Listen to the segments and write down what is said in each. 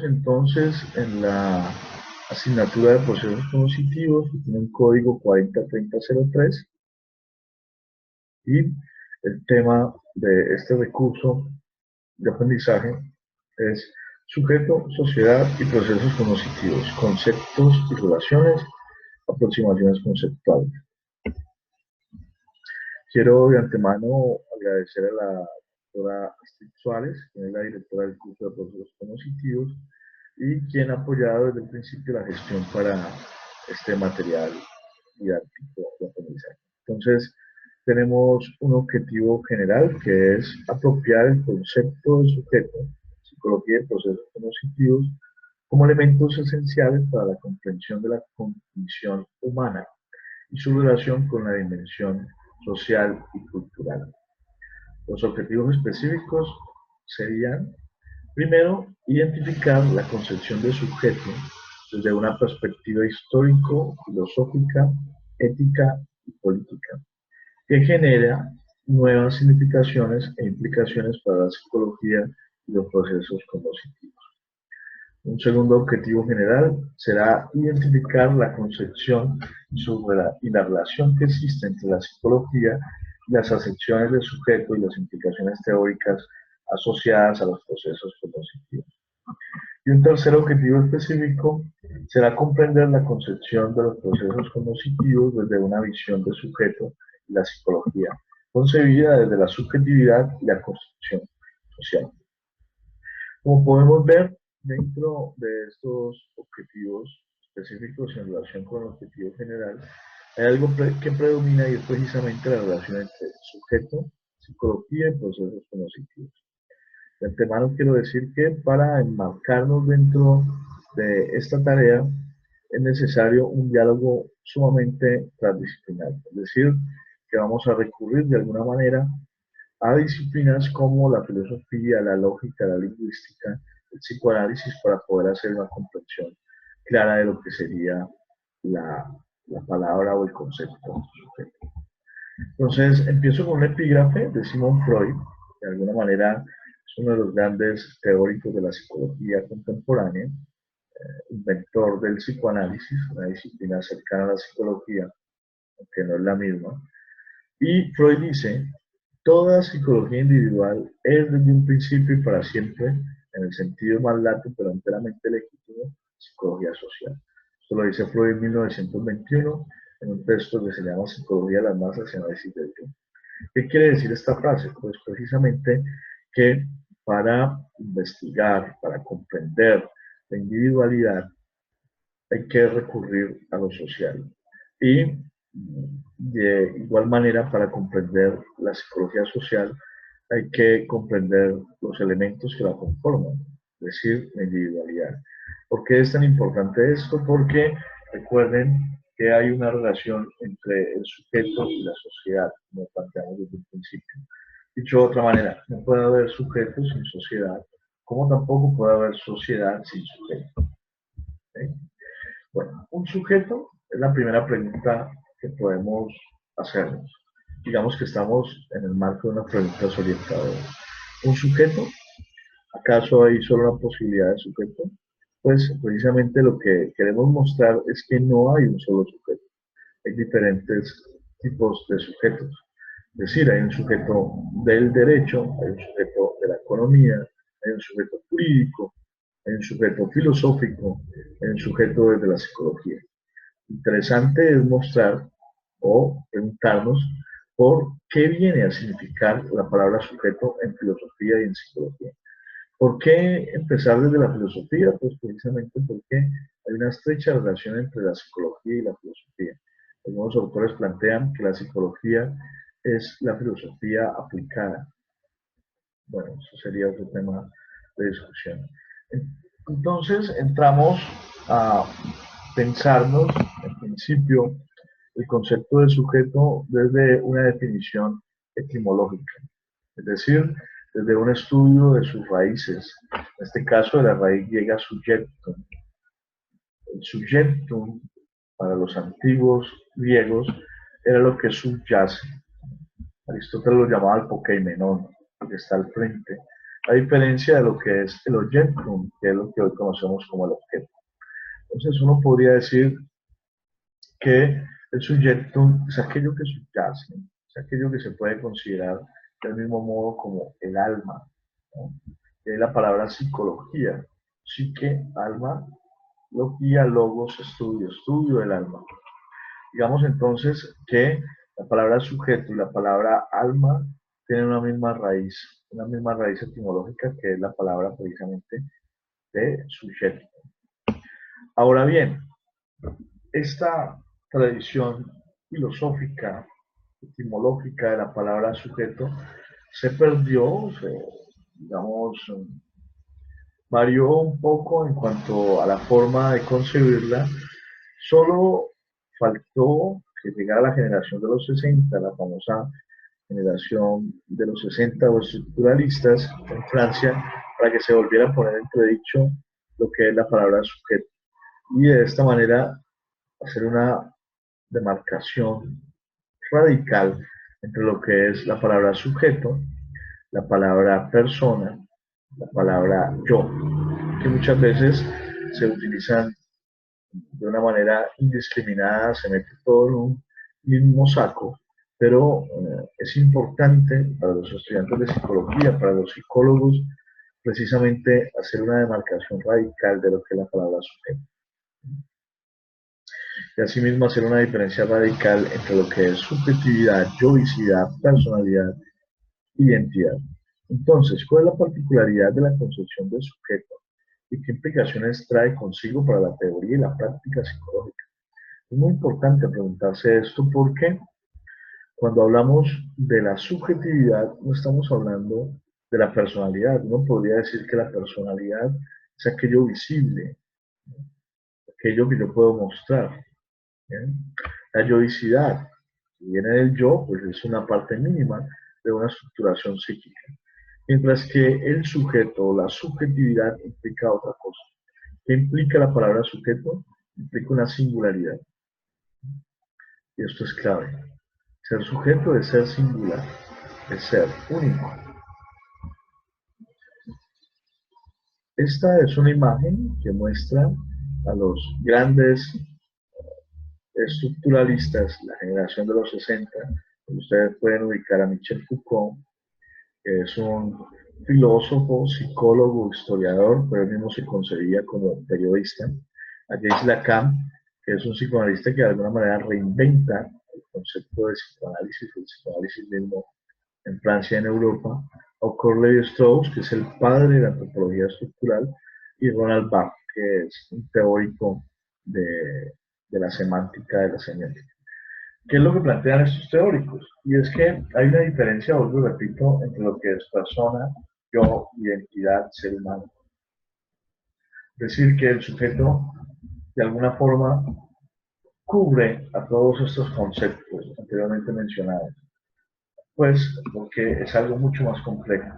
Estamos entonces en la asignatura de procesos cognitivos que tiene un código 403003 y el tema de este recurso de aprendizaje es sujeto, sociedad y procesos cognitivos, conceptos y relaciones, aproximaciones conceptuales. Quiero de antemano agradecer a la doctora Astrid Suárez, quien es la directora del curso de procesos cognitivos y quien ha apoyado desde el principio la gestión para este material didáctico de aprendizaje. Entonces, tenemos un objetivo general que es apropiar el concepto de sujeto, psicología de procesos cognitivos, como elementos esenciales para la comprensión de la condición humana y su relación con la dimensión social y cultural. Los objetivos específicos serían: primero, identificar la concepción de sujeto desde una perspectiva histórico, filosófica, ética y política, que genera nuevas significaciones e implicaciones para la psicología y los procesos cognitivos. Un segundo objetivo general será identificar la concepción y la relación que existe entre la psicología y las acepciones del sujeto y las implicaciones teóricas asociadas a los procesos cognitivos. Y un tercer objetivo específico será comprender la concepción de los procesos cognitivos desde una visión de sujeto y la psicología, concebida desde la subjetividad y la construcción social. Como podemos ver, dentro de estos objetivos específicos en relación con el objetivo general, hay algo que predomina y es precisamente la relación entre sujeto, psicología y procesos cognitivos. De antemano quiero decir que para enmarcarnos dentro de esta tarea es necesario un diálogo sumamente transdisciplinar, es decir, que vamos a recurrir de alguna manera a disciplinas como la filosofía, la lógica, la lingüística, el psicoanálisis para poder hacer una comprensión clara de lo que sería la palabra o el concepto sujeto. Entonces, empiezo con un epígrafe de Sigmund Freud, que de alguna manera es uno de los grandes teóricos de la psicología contemporánea, inventor del psicoanálisis, una disciplina cercana a la psicología, aunque no es la misma. Y Freud dice: toda psicología individual es desde un principio y para siempre, en el sentido más lato pero enteramente legítimo, psicología social. Esto lo dice Freud en 1921 en un texto que se llama Psicología de las masas y análisis del yo. ¿Qué quiere decir esta frase? Pues precisamente que para investigar, para comprender la individualidad, hay que recurrir a lo social. Y de igual manera, para comprender la psicología social, hay que comprender los elementos que la conforman, es decir, la individualidad. ¿Por qué es tan importante esto? Porque recuerden que hay una relación entre el sujeto y la sociedad, como planteamos desde el principio. Dicho de otra manera, no puede haber sujeto sin sociedad, como tampoco puede haber sociedad sin sujeto. ¿Okay? Bueno, un sujeto es la primera pregunta que podemos hacernos. Digamos que estamos en el marco de una pregunta orientadora. ¿Un sujeto? ¿Acaso hay solo una posibilidad de sujeto? Pues precisamente lo que queremos mostrar es que no hay un solo sujeto. Hay diferentes tipos de sujetos. Es decir, hay un sujeto del derecho, hay un sujeto de la economía, hay un sujeto jurídico, hay un sujeto filosófico, hay un sujeto desde la psicología. Interesante es mostrar o preguntarnos por qué viene a significar la palabra sujeto en filosofía y en psicología. ¿Por qué empezar desde la filosofía? Pues precisamente porque hay una estrecha relación entre la psicología y la filosofía. Algunos autores plantean que la psicología es la filosofía aplicada. Bueno, eso sería otro tema de discusión. Entonces entramos a pensarnos, en principio, el concepto de sujeto desde una definición etimológica, es decir, desde un estudio de sus raíces, en este caso de la raíz griega subjectum. El subjectum, para los antiguos griegos, era lo que subyace. Aristóteles lo llamaba el pokeimenon, que está al frente, a diferencia de lo que es el objetum, que es lo que hoy conocemos como el objeto. Entonces uno podría decir que el subjectum es aquello que subyace, es aquello que se puede considerar del mismo modo como el alma, ¿no? Es la palabra psicología, psique, alma, logía, logos, estudio, estudio del alma. Digamos entonces que la palabra sujeto y la palabra alma tienen una misma raíz etimológica que es la palabra precisamente de sujeto. Ahora bien, esta tradición filosófica, etimológica de la palabra sujeto se perdió, digamos, varió un poco en cuanto a la forma de concebirla. Solo faltó que llegara la generación de los 60, la famosa generación de los 60 o estructuralistas en Francia, para que se volviera a poner en entredicho lo que es la palabra sujeto. Y de esta manera hacer una demarcación radical entre lo que es la palabra sujeto, la palabra persona, la palabra yo, que muchas veces se utilizan de una manera indiscriminada, se mete todo en un mismo saco, pero es importante para los estudiantes de psicología, para los psicólogos, precisamente hacer una demarcación radical de lo que es la palabra sujeto. Y asimismo hacer una diferencia radical entre lo que es subjetividad, yoicidad, personalidad, identidad. Entonces, ¿cuál es la particularidad de la concepción del sujeto y qué implicaciones trae consigo para la teoría y la práctica psicológica? Es muy importante preguntarse esto porque cuando hablamos de la subjetividad no estamos hablando de la personalidad. Uno podría decir que la personalidad es aquello visible, aquello que yo puedo mostrar. ¿Bien? La yoicidad, que viene del yo, pues es una parte mínima de una estructuración psíquica. Mientras que el sujeto o la subjetividad implica otra cosa. ¿Qué implica la palabra sujeto? Implica una singularidad. Y esto es clave. Ser sujeto es ser singular, es ser único. Esta es una imagen que muestra a los grandes estructuralistas, la generación de los 60. Ustedes pueden ubicar a Michel Foucault, que es un filósofo, psicólogo, historiador, pero él mismo se concebía como periodista. A Jacques Lacan, que es un psicoanalista que de alguna manera reinventa el concepto de psicoanálisis, el psicoanálisis mismo en Francia y en Europa, o Cornelius Strauss, que es el padre de la antropología estructural, y Ronald Barthes, que es un teórico de la semántica de la semiótica. ¿Qué es lo que plantean estos teóricos? Y es que hay una diferencia, os lo repito, entre lo que es persona, yo, identidad, ser humano. Es decir, que el sujeto, de alguna forma, cubre a todos estos conceptos anteriormente mencionados, pues porque es algo mucho más complejo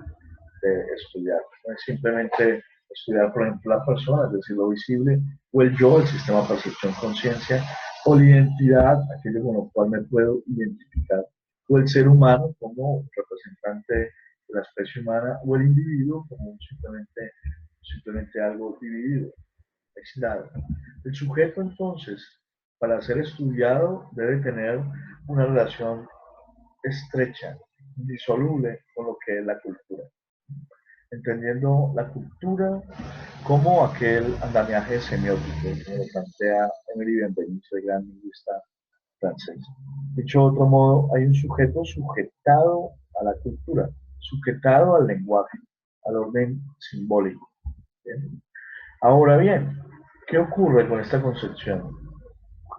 de estudiar. No es simplemente estudiar, por ejemplo, la persona, es decir, lo visible, o el yo, el sistema percepción-conciencia, o la identidad, aquello con lo cual me puedo identificar, o el ser humano como representante de la especie humana, o el individuo como simplemente algo dividido, aislado. El sujeto, entonces, para ser estudiado, debe tener una relación estrecha, indisoluble con lo que es la cultura, entendiendo la cultura como aquel andamiaje semiótico que lo plantea Emily Benveniste, el gran lingüista francés. Dicho de otro modo, hay un sujeto sujetado a la cultura, sujetado al lenguaje, al orden simbólico. ¿Bien? Ahora bien, ¿qué ocurre con esta concepción?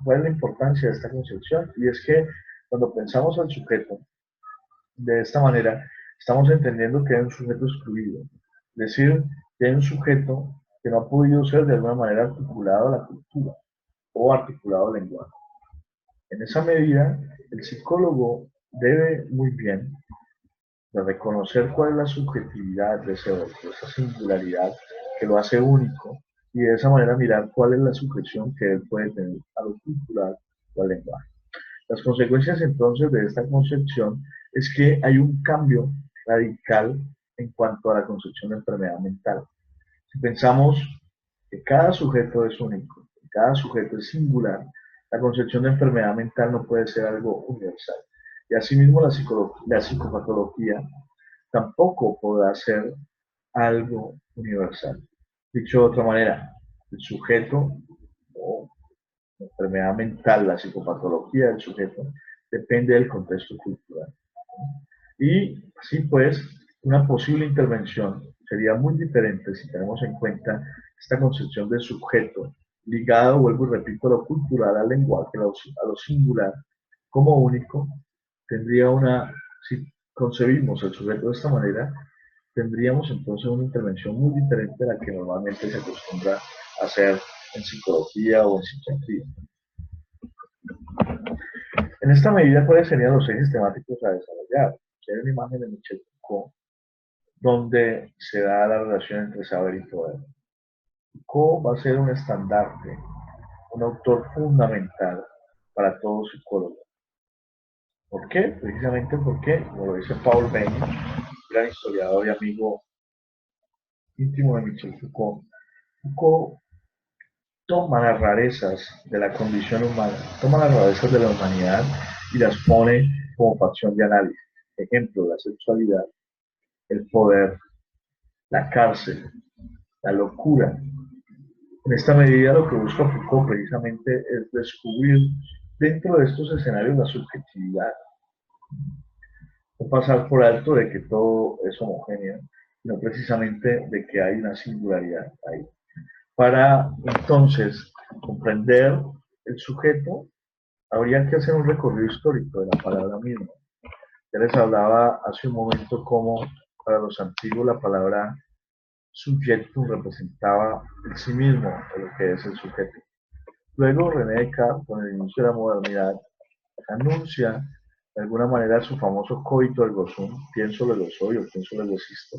¿Cuál es la importancia de esta concepción? Y es que cuando pensamos al sujeto de esta manera, estamos entendiendo que hay un sujeto excluido, es decir, que hay un sujeto que no ha podido ser de alguna manera articulado a la cultura o articulado al lenguaje. En esa medida, el psicólogo debe muy bien de reconocer cuál es la subjetividad de ese otro, esa singularidad que lo hace único, y de esa manera mirar cuál es la sujeción que él puede tener a lo cultural o al lenguaje. Las consecuencias entonces de esta concepción es que hay un cambio radical en cuanto a la concepción de enfermedad mental. Si pensamos que cada sujeto es único, que cada sujeto es singular, la concepción de enfermedad mental no puede ser algo universal. Y asimismo la psicopatología tampoco podrá ser algo universal. Dicho de otra manera, el sujeto o la enfermedad mental, la psicopatología del sujeto, depende del contexto cultural. Y así pues, una posible intervención sería muy diferente si tenemos en cuenta esta concepción del sujeto ligado, vuelvo y repito, a lo cultural, al lenguaje, a lo singular, como único, tendría si concebimos el sujeto de esta manera, tendríamos entonces una intervención muy diferente a la que normalmente se acostumbra a hacer en psicología o en psiquiatría. En esta medida, ¿cuáles serían los ejes temáticos a desarrollar? Hay una imagen de Michel Foucault donde se da la relación entre saber y poder. Foucault va a ser un estandarte, un autor fundamental para todo psicólogo. ¿Por qué? Precisamente porque, como lo dice Paul Bain, gran historiador y amigo íntimo de Michel Foucault, Foucault toma las rarezas de la condición humana, toma las rarezas de la humanidad y las pone como facción de análisis. Ejemplo, la sexualidad, el poder, la cárcel, la locura. En esta medida lo que busca Foucault precisamente es descubrir dentro de estos escenarios la subjetividad, no pasar por alto de que todo es homogéneo, sino precisamente de que hay una singularidad ahí. Para entonces comprender el sujeto, habría que hacer un recorrido histórico de la palabra misma. Ya les hablaba hace un momento cómo para los antiguos la palabra subjectum representaba el sí mismo de lo que es el sujeto. Luego René Descartes, con el inicio de la modernidad, anuncia de alguna manera su famoso coito ergo sum, pienso luego soy o pienso luego existo,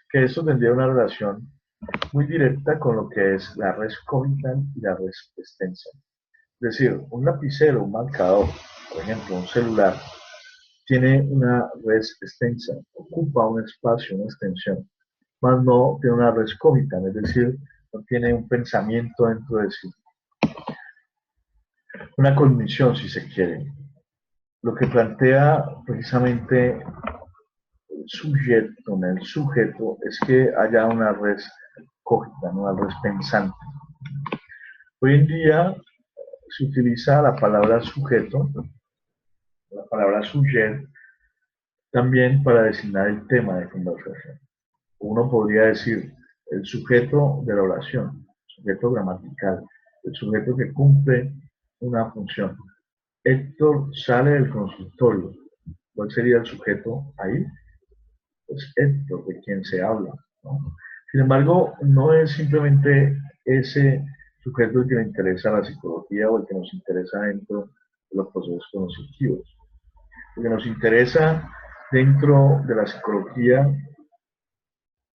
que esto tendría una relación muy directa con lo que es la res cogitans y la res extensa. Es decir, un lapicero, un marcador, por ejemplo, un celular, tiene una res extensa, ocupa un espacio, una extensión, más no tiene una res cogitans, es decir, no tiene un pensamiento dentro de sí, una cognición si se quiere. Lo que plantea precisamente el sujeto, es que haya una res cogitans, una res pensante. Hoy en día se utiliza la palabra sujeto, la palabra sujet, también para designar el tema de conversación. Uno podría decir el sujeto de la oración, el sujeto gramatical, el sujeto que cumple una función. Héctor sale del consultorio. ¿Cuál sería el sujeto ahí? Pues Héctor, de quien se habla, ¿no? Sin embargo, no es simplemente ese sujeto el que le interesa la psicología o el que nos interesa dentro de los procesos cognitivos. Lo que nos interesa dentro de la psicología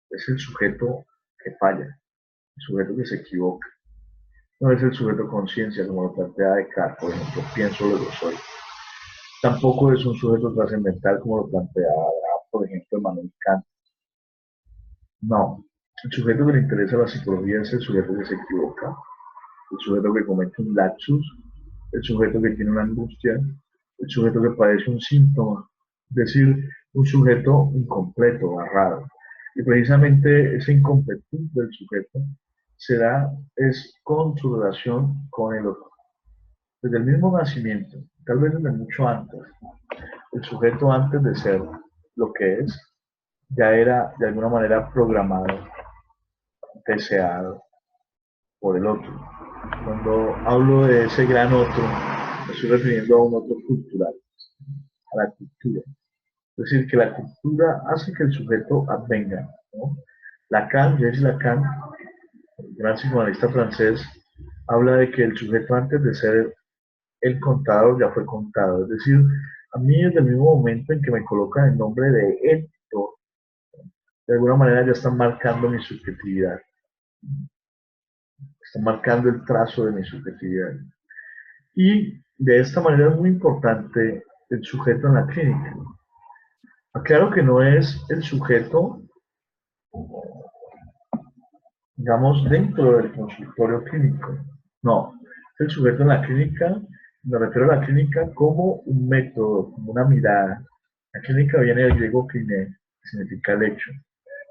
es el sujeto que falla, el sujeto que se equivoca. No es el sujeto conciencia, como lo plantea Descartes, por ejemplo, pienso luego soy. Tampoco es un sujeto trascendental, como lo plantea, por ejemplo, Immanuel Kant. No, el sujeto que le interesa la psicología es el sujeto que se equivoca, el sujeto que comete un lapsus, el sujeto que tiene una angustia, el sujeto que padece un síntoma, es decir, un sujeto incompleto, barrado. Y precisamente esa incompletud del sujeto es con su relación con el otro. Desde el mismo nacimiento, tal vez desde mucho antes, el sujeto antes de ser lo que es, ya era de alguna manera programado, deseado por el otro. Cuando hablo de ese gran otro, me estoy refiriendo a un otro cultural, a la cultura. Es decir, que la cultura hace que el sujeto advenga, ¿no? Lacan, Jacques Lacan, el gran psicoanalista francés, habla de que el sujeto antes de ser el contador ya fue contado. Es decir, a mí desde el mismo momento en que me colocan el nombre de Héctor, de alguna manera ya están marcando mi subjetividad, están marcando el trazo de mi subjetividad. Y de esta manera es muy importante el sujeto en la clínica. Aclaro que no es el sujeto digamos, dentro del consultorio clínico. No, el sujeto en la clínica, me refiero a la clínica como un método, como una mirada. La clínica viene del griego kliné, que significa lecho.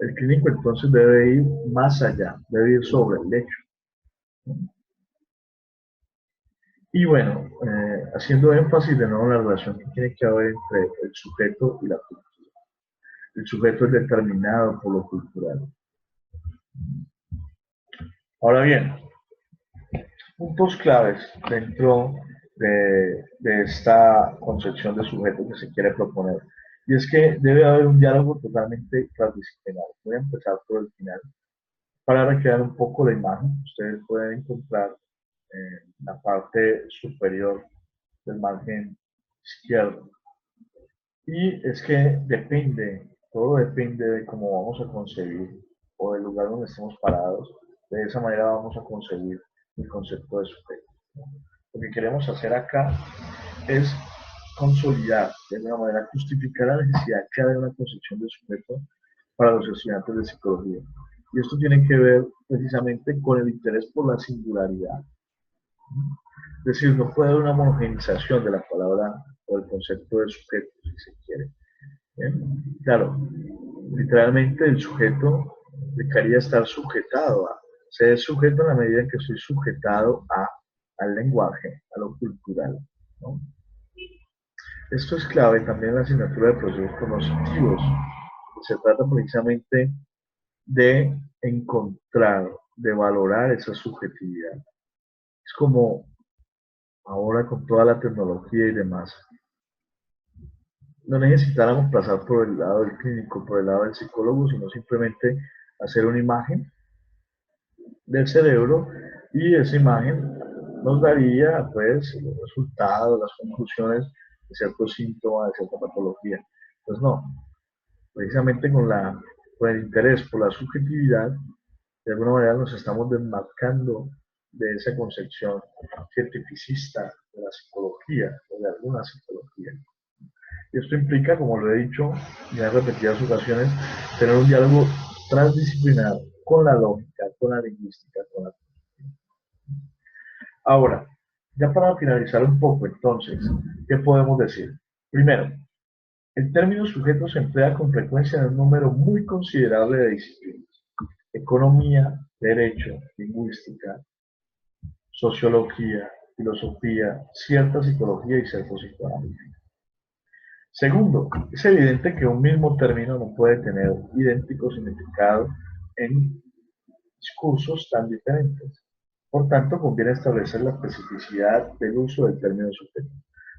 El clínico entonces debe ir más allá, debe ir sobre el lecho. Y bueno, haciendo énfasis de nuevo en la relación que tiene que haber entre el sujeto y la cultura. El sujeto es determinado por lo cultural. Ahora bien, puntos claves dentro de esta concepción de sujeto que se quiere proponer. Y es que debe haber un diálogo totalmente transdisciplinar. Voy a empezar por el final para recrear un poco la imagen. Ustedes pueden encontrar en la parte superior del margen izquierdo. Y es que depende, todo depende de cómo vamos a concebir o del lugar donde estemos parados. De esa manera vamos a concebir el concepto de sujeto. Lo que queremos hacer acá es consolidar, de alguna manera justificar la necesidad que hay de una concepción de sujeto para los estudiantes de psicología. Y esto tiene que ver precisamente con el interés por la singularidad. Es decir, no puede haber una homogenización de la palabra o el concepto de sujeto, si se quiere. ¿Bien? Claro, literalmente el sujeto implicaría estar sujetado a, ser sujeto en la medida en que estoy sujetado al lenguaje, a lo cultural, ¿no? Esto es clave también en la asignatura de procesos cognitivos. Se trata precisamente de encontrar, de valorar esa subjetividad. Es como ahora con toda la tecnología y demás, no necesitáramos pasar por el lado del clínico, por el lado del psicólogo, sino simplemente hacer una imagen del cerebro y esa imagen nos daría pues los resultados, las conclusiones de ciertos síntomas, de cierta patología. Pues no, precisamente con el interés por la subjetividad, de alguna manera nos estamos desmarcando de esa concepción cientificista de la psicología o de alguna psicología. Y esto implica, como lo he dicho ya en repetidas ocasiones, tener un diálogo transdisciplinar con la lógica, con la lingüística, con la... Ahora, ya para finalizar un poco, entonces, ¿qué podemos decir? Primero, el término sujeto se emplea con frecuencia en un número muy considerable de disciplinas: economía, derecho, lingüística, sociología, filosofía, cierta psicología y cierto psicoanálisis. Segundo, es evidente que un mismo término no puede tener idéntico significado en discursos tan diferentes. Por tanto, conviene establecer la especificidad del uso del término sujeto.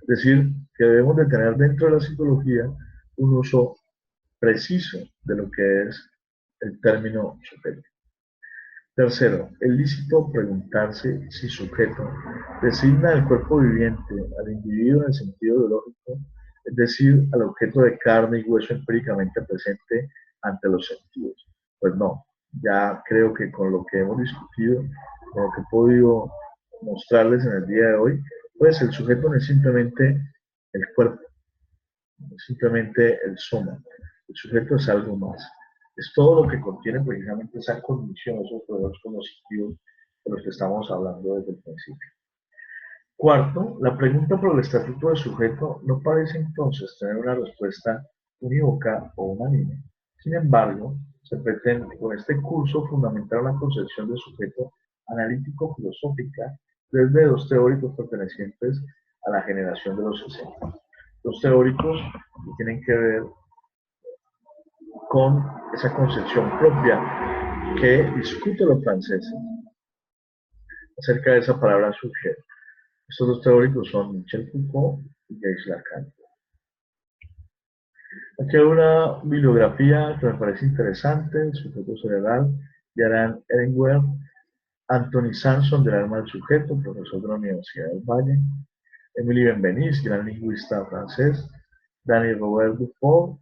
Es decir, que debemos de tener dentro de la psicología un uso preciso de lo que es el término sujeto. Tercero, es lícito preguntarse si sujeto designa el cuerpo viviente al individuo en el sentido biológico, es decir, al objeto de carne y hueso empíricamente presente ante los sentidos. Pues no, ya creo que con lo que hemos discutido, con lo que he podido mostrarles en el día de hoy, pues el sujeto no es simplemente el cuerpo, no es simplemente el soma. El sujeto es algo más. Es todo lo que contiene precisamente esa cognición, esos procesos cognitivos de los que estamos hablando desde el principio. Cuarto, la pregunta por el estatuto de sujeto no parece entonces tener una respuesta unívoca o unánime. Sin embargo, se pretende con este curso fundamentar una concepción de sujeto analítico-filosófica desde dos teóricos pertenecientes a la generación de los 60. Dos teóricos que tienen que ver con esa concepción propia que discuten los franceses acerca de esa palabra sujet. Estos dos teóricos son Michel Foucault y Jacques Lacan. Aquí hay una bibliografía que me parece interesante: El sujeto cerebral, de Aran Ehrenberg, Anthony Sanson, del alma del sujeto, profesor de la Universidad del Valle, Émile Benveniste, gran lingüista francés, Daniel Robert Dufour,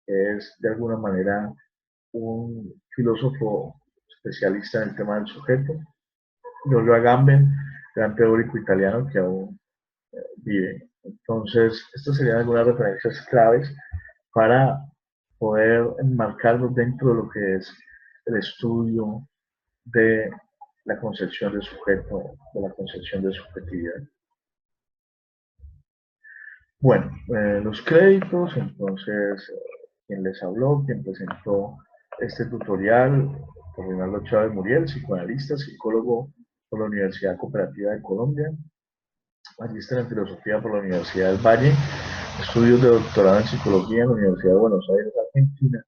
que es de alguna manera un filósofo especialista en el tema del sujeto, Giorgio Agamben, gran teórico italiano que aún vive. Entonces, estas serían algunas referencias claves para poder enmarcarnos dentro de lo que es el estudio de la concepción de sujeto, de la concepción de subjetividad. Bueno, los créditos, entonces, quien les habló, quien presentó este tutorial, por Reinaldo Chávez Muriel, psicoanalista, psicólogo por la Universidad Cooperativa de Colombia, magíster en filosofía por la Universidad del Valle, estudios de doctorado en psicología en la Universidad de Buenos Aires, Argentina,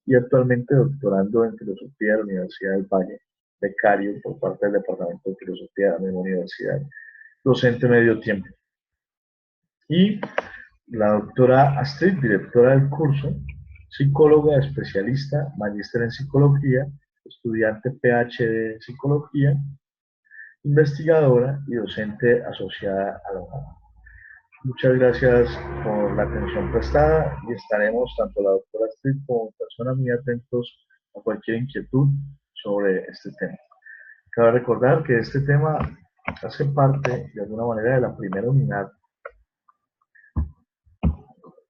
y actualmente doctorando en filosofía de la Universidad del Valle, becario por parte del Departamento de Filosofía de la misma universidad, docente medio tiempo. Y la doctora Astrid, directora del curso, psicóloga, especialista, magíster en psicología, estudiante PhD en psicología, investigadora y docente asociada a la UNAM. Muchas gracias por la atención prestada y estaremos, tanto la doctora Astrid como personas, muy atentos a cualquier inquietud sobre este tema. Cabe recordar que este tema hace parte, de alguna manera, de la primera unidad